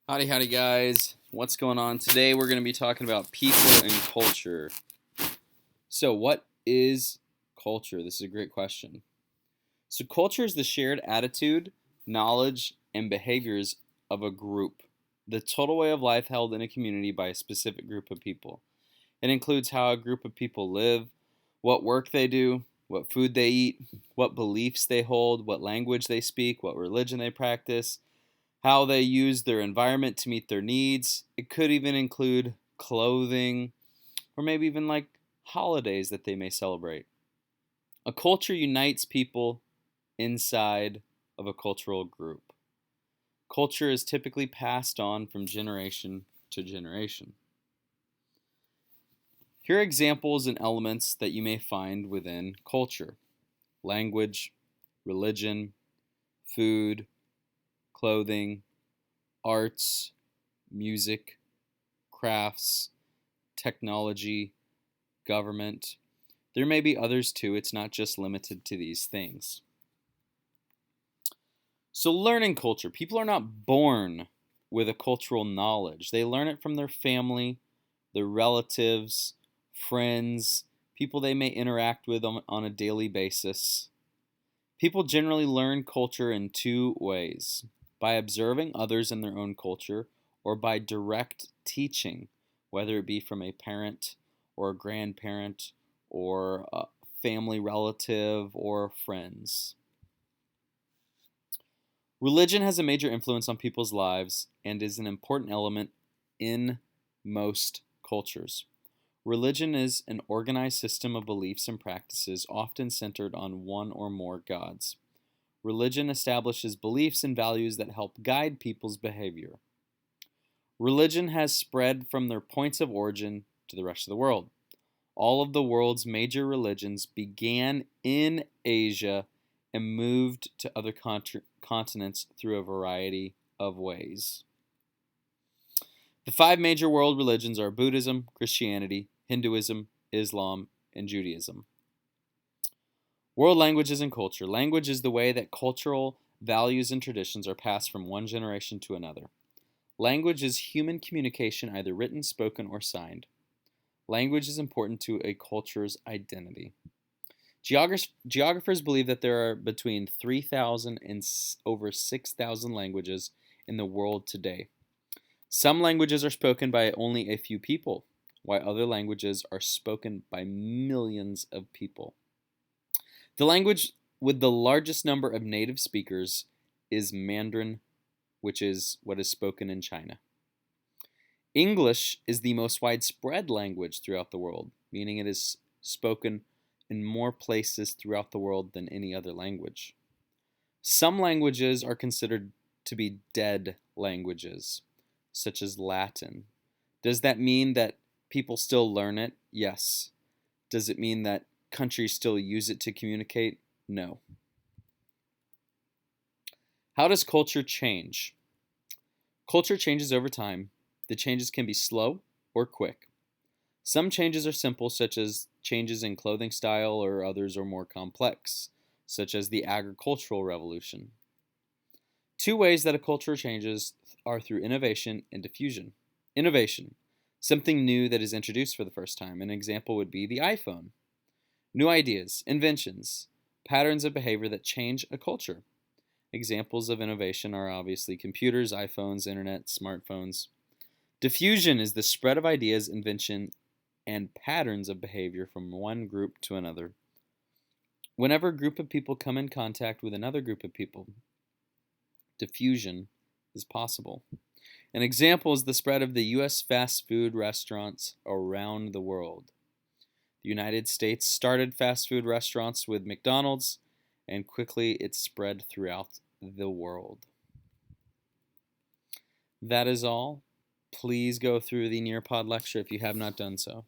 Howdy, howdy, guys. What's going on? Today we're going to be talking about people and culture. So, what is culture? This is a great question. So, culture is the shared attitude, knowledge, and behaviors of a group, the total way of life held in a community by a specific group of people. It includes how a group of people live, what work they do, what food they eat, what beliefs they hold, what language they speak, what religion they practice, how they use their environment to meet their needs. It could even include clothing, or maybe even like holidays that they may celebrate. A culture unites people inside of a cultural group. Culture is typically passed on from generation to generation. Here are examples and elements that you may find within culture: language, religion, food, clothing, arts, music, crafts, technology, government. There may be others too. It's not just limited to these things. So, learning culture. People are not born with a cultural knowledge. They learn it from their family, their relatives, friends, people they may interact with on a daily basis. People generally learn culture in two ways: by observing others in their own culture, or by direct teaching, whether it be from a parent or a grandparent or a family relative or friends. Religion has a major influence on people's lives and is an important element in most cultures. Religion is an organized system of beliefs and practices, often centered on one or more gods. Religion establishes beliefs and values that help guide people's behavior. Religion has spread from their points of origin to the rest of the world. All of the world's major religions began in Asia and moved to other continents through a variety of ways. The five major world religions are Buddhism, Christianity, Hinduism, Islam, and Judaism. World languages and culture. Language is the way that cultural values and traditions are passed from one generation to another. Language is human communication, either written, spoken, or signed. Language is important to a culture's identity. Geographers believe that there are between 3,000 and over 6,000 languages in the world today. Some languages are spoken by only a few people, while other languages are spoken by millions of people. The language with the largest number of native speakers is Mandarin, which is what is spoken in China. English is the most widespread language throughout the world, meaning it is spoken in more places throughout the world than any other language. Some languages are considered to be dead languages, such as Latin. Does that mean that people still learn it? Yes. Does it mean that countries still use it to communicate? No. How does culture change? Culture changes over time. The changes can be slow or quick. Some changes are simple, such as changes in clothing style, or others are more complex, such as the agricultural revolution. Two ways that a culture changes are through innovation and diffusion. Innovation, something new that is introduced for the first time. An example would be the iPhone. New ideas, inventions, patterns of behavior that change a culture. Examples of innovation are obviously computers, iPhones, internet, smartphones. Diffusion is the spread of ideas, invention, and patterns of behavior from one group to another. Whenever a group of people come in contact with another group of people, diffusion is possible. An example is the spread of the U.S. fast food restaurants around the world. The United States started fast food restaurants with McDonald's, and quickly it spread throughout the world. That is all. Please go through the Nearpod lecture if you have not done so.